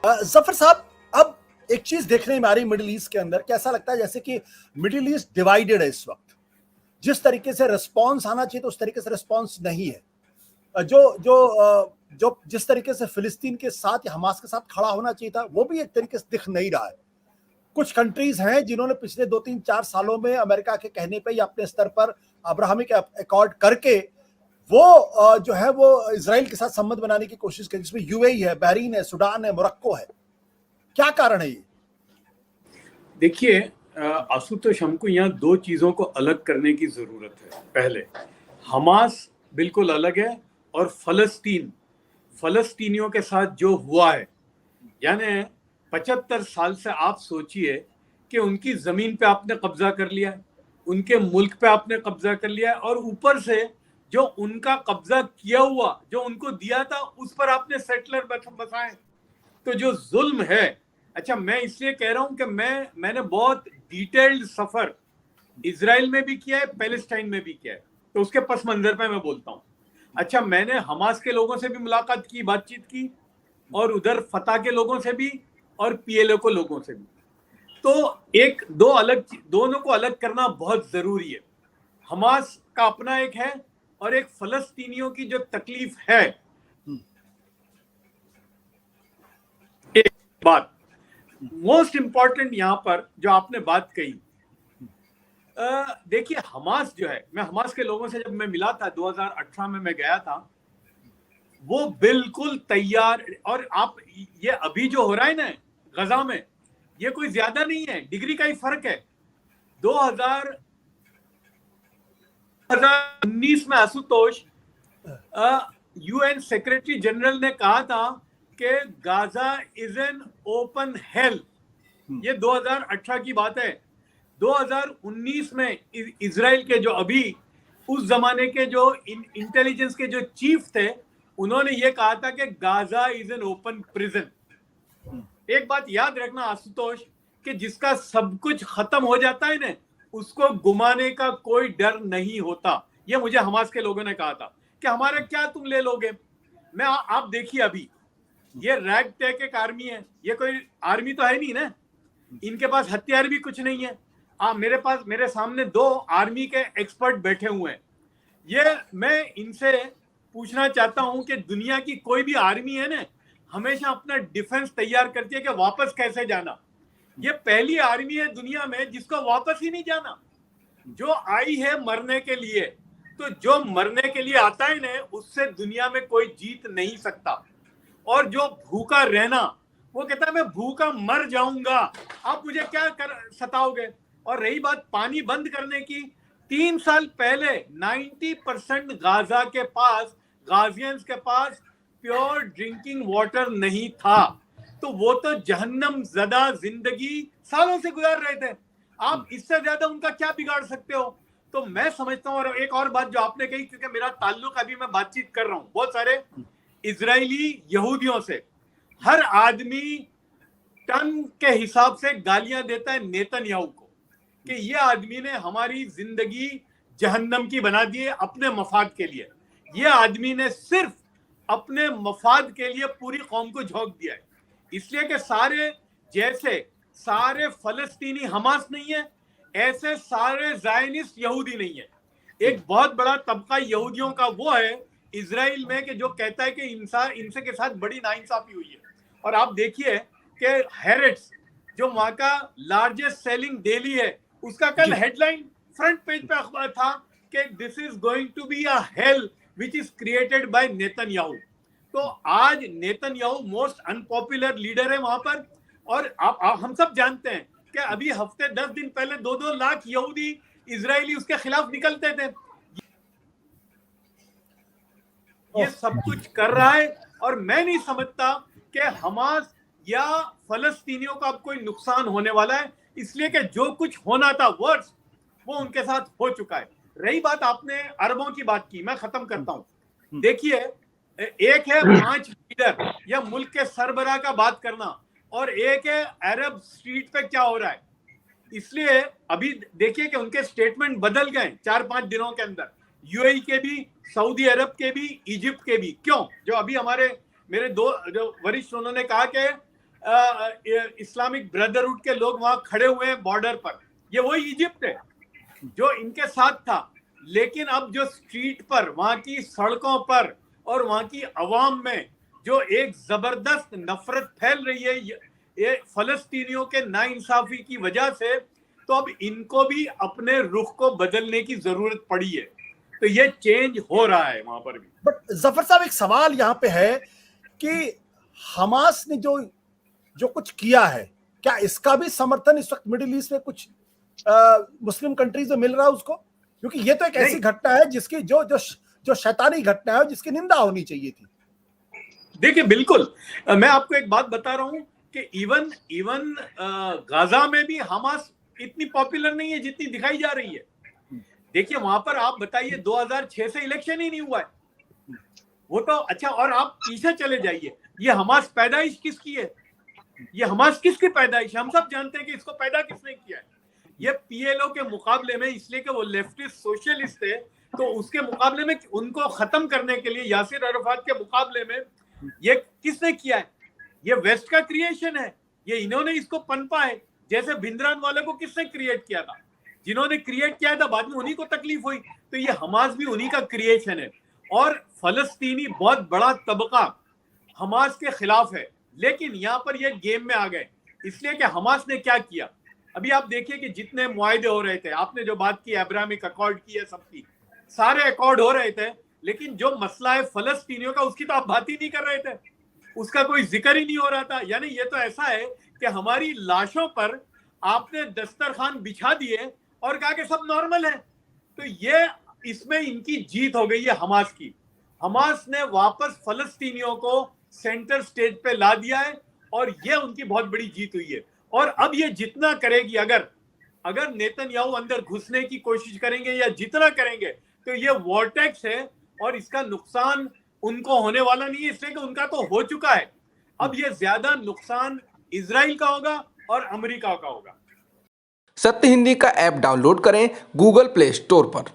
जफर साहब, अब एक चीज देखने में आ रही मिडिल ईस्ट के अंदर, कैसा लगता है जैसे कि मिडिल ईस्ट डिवाइडेड है इस वक्त। जिस तरीके से रिस्पॉन्स आना चाहिए तो उस तरीके से रिस्पॉन्स नहीं है। जो जो जो जिस तरीके से फिलिस्तीन के साथ या हमास के साथ खड़ा होना चाहिए था, वो भी एक तरीके से दिख नहीं रहा है। कुछ कंट्रीज हैं जिन्होंने पिछले 2-3-4 सालों में अमेरिका के कहने पे या अपने स्तर पर अब्राहमिक अकॉर्ड करके वो जो है वो इजराइल के साथ संबंध बनाने की कोशिश की, जिसमें यूएई है, बहरीन है, सूडान है, मोरक्को है। क्या कारण है ये? देखिए आशुतोष, हमको यहाँ दो चीजों को अलग करने की जरूरत है। पहले, हमास बिल्कुल अलग है और फलस्तीनियों के साथ जो हुआ है, यानी 75 साल से आप सोचिए कि उनकी जमीन पे आपने कब्जा कर लिया है, उनके मुल्क पे आपने कब्जा कर लिया है, और ऊपर से जो उनका कब्जा किया हुआ, जो उनको दिया था, उस पर आपने सेटलर बसाए। तो जो जुल्म है, अच्छा मैं इसलिए कह रहा हूं कि मैंने बहुत डिटेल्ड सफर इजराइल में भी किया है, पैलेस्टाइन में भी किया है, तो उसके पस मंजर पे मैं बोलता हूं। अच्छा, मैंने हमास के लोगों से भी मुलाकात की, बातचीत की, और उधर फतह के लोगों से भी, और पीएलओ को लोगों से भी। तो दोनों को अलग करना बहुत जरूरी है। हमास का अपना एक है, और एक फलस्तीनियों की जो तकलीफ है। एक बात मोस्ट इंपॉर्टेंट यहां पर जो आपने बात कही, देखिए हमास जो है, मैं हमास के लोगों से जब मैं मिला था 2018 में मैं गया था, वो बिल्कुल तैयार। और आप ये अभी जो हो रहा है ना गजा में, ये कोई ज्यादा नहीं है, डिग्री का ही फर्क है। 2019 में आशुतोष, यूएन सेक्रेटरी जनरल ने कहा था कि Gaza is an open hello. ये 2018 की बात है। 2019 में इजराइल के जो अभी उस जमाने के जो इंटेलिजेंस के जो चीफ थे, उन्होंने ये कहा था कि Gaza is an open prison. एक बात याद रखना आशुतोष, कि जिसका सब कुछ खत्म हो जाता है ना, उसको गुमाने का कोई डर नहीं होता। ये मुझे हमास के लोगों ने कहा था कि हमारा क्या तुम ले लोगे। आप देखिए, अभी ये रैग टैग एक आर्मी है, ये कोई आर्मी तो है नहीं ना, इनके पास हथियार भी कुछ नहीं है। मेरे सामने दो आर्मी के एक्सपर्ट बैठे हुए हैं। ये मैं इनसे पूछना चाहता हूं कि दुनिया की कोई भी आर्मी है ना, हमेशा अपना डिफेंस तैयार करती है कि वापस कैसे जाना। ये पहली आर्मी है दुनिया में जिसको वापस ही नहीं जाना, जो आई है मरने के लिए। तो जो मरने के लिए आता है ना, उससे दुनिया में कोई जीत नहीं सकता। और जो भूखा रहना, वो कहता है मैं भूखा मर जाऊंगा, आप मुझे क्या सताओगे। और रही बात पानी बंद करने की, 3 साल पहले 90% गाजा के पास, गाजियंस के पास प्योर ड्रिंकिंग वाटर नहीं था। तो वो तो जहन्नम ज़दा जिंदगी सालों से गुजार रहे थे। आप इससे ज्यादा उनका क्या बिगाड़ सकते हो। तो मैं समझता हूं, और एक और बात जो आपने कही, क्योंकि मेरा ताल्लुक, अभी मैं बातचीत कर रहा हूं बहुत सारे इजरायली यहूदियों से, हर आदमी टन के हिसाब से गालियां देता है नेतन्याहू को, कि ये आदमी ने हमारी जिंदगी जहन्नम की बना दी है अपने मफाद के लिए। ये आदमी ने सिर्फ अपने मफाद के लिए पूरी कौम को झोंक दिया है। इसलिए कि सारे फलस्तीनी हमास नहीं है, ऐसे सारे ज़ायनिस्ट यहूदी नहीं है। एक बहुत बड़ा तबका यहूदियों का वो है इजराइल में, कि जो कहता है कि इनसे के साथ बड़ी नाइंसाफी हुई है। और आप देखिए कि हैरेट्स, जो वहां का लार्जेस्ट सेलिंग डेली है, उसका कल हेडलाइन फ्रंट पेज पे अखबार था कि this is going to be a hell which is created by Netanyahu. तो आज नेतन्याहू मोस्ट अनपॉपुलर लीडर है वहां पर। और हम सब जानते हैं कि अभी हफ्ते 10 दिन पहले 2-2 लाख यहूदी इजरायली उसके खिलाफ निकलते थे। ये सब कुछ कर रहा है, और मैं नहीं समझता कि हमास या फलस्तीनियों का अब कोई नुकसान होने वाला है, इसलिए कि जो कुछ होना था वर्ष, वो उनके साथ हो चुका है। रही बात, आपने अरबों की बात की, मैं खत्म करता हूं। देखिए, एक है 5 लीडर या मुल्क के सरबराह का बात करना, और एक है अरब स्ट्रीट पे क्या हो रहा है। इसलिए अभी देखिए कि उनके स्टेटमेंट बदल गए 4-5 दिनों के अंदर, यूएई के भी, सऊदी अरब के भी, इजिप्ट के भी। क्यों? जो अभी मेरे दो जो वरिष्ठ, उन्होंने कहा कि इस्लामिक ब्रदरहुड के लोग वहां खड़े हुए हैं बॉर्डर पर। ये वही इजिप्ट है जो इनके साथ था। लेकिन अब जो स्ट्रीट पर, वहां की सड़कों पर और वहां की अवाम में जो एक जबरदस्त नफरत फैल रही है ये फलस्तीनियों के नाइंसाफी की वजह से, तो अब इनको भी अपने रुख को बदलने की जरूरत पड़ी है। तो ये चेंज हो रहा है वहां पर भी। बट जफर साहब, एक सवाल यहाँ पे है कि हमास ने जो कुछ किया है, क्या इसका भी समर्थन इस वक्त मिडिल ईस्ट में कुछ मुस्लिम कंट्रीज में मिल रहा है उसको? क्योंकि ये तो एक ऐसी घटना है जिसकी जो शैतानी घटना है, जिसकी निंदा होनी चाहिए थी। देखिए, बिल्कुल, मैं आपको एक बात बता रहा हूं कि इवन गाजा में भी हमास इतनी पॉपुलर नहीं है जितनी दिखाई जा रही है। देखिए, वहां पर आप बताइए 2006 से इलेक्शन ही नहीं हुआ है। वो तो अच्छा, और आप पीछे चले जाइए, ये हमास पैदाइश किसकी है? ये हमास किसकी पैदाइश है? हम सब जानते हैं कि इसको पैदा किसने किया है। ये पीएलओ के मुकाबले में, इसलिए कि वो लेफ्टिस्ट सोशलिस्ट थे, तो उसके मुकाबले में उनको खत्म करने के लिए यासिर अराफात के मुकाबले में ये किसने किया है? ये वेस्ट का क्रिएशन है। ये इन्होंने इसको पनपा है। जैसे भिंद्रान वाले को किसने क्रिएट किया था? जिन्होंने क्रिएट किया था, बाद में उन्हीं को तकलीफ हुई। तो ये हमास भी उन्हीं का क्रिएशन है। और फलस्तीनी बहुत बड़ा तबका हमास के खिलाफ है, लेकिन यहां पर ये गेम में आ गए, इसलिए कि हमास ने क्या किया। अभी आप देखिए कि जितने मुआहदे हो रहे थे, आपने जो बात की अब्राहमिक अकॉर्ड की है, सबकी सारे अकॉर्ड हो रहे थे, लेकिन जो मसला है फलस्तीनियों का, उसकी तो आप बात ही नहीं कर रहे थे, उसका कोई जिक्र ही नहीं हो रहा था। यानी ये तो ऐसा है कि हमारी लाशों पर आपने दस्तरखान बिछा दिए और कहा कि सब नॉर्मल है। तो ये इसमें इनकी जीत हो गई है हमास की। हमास ने वापस फलस्तीनियों को सेंटर स्टेज पे ला दिया है और ये उनकी बहुत बड़ी जीत हुई है। और अब ये जितना करेगी, अगर नेतन्याहू अंदर घुसने की कोशिश करेंगे या जितना करेंगे, तो ये वॉर्टेक्स है और इसका नुकसान उनको होने वाला नहीं है, इसलिए कि उनका तो हो चुका है। अब ये ज्यादा नुकसान इजराइल का होगा और अमेरिका का होगा। सत्य हिंदी का ऐप डाउनलोड करें गूगल प्ले स्टोर पर।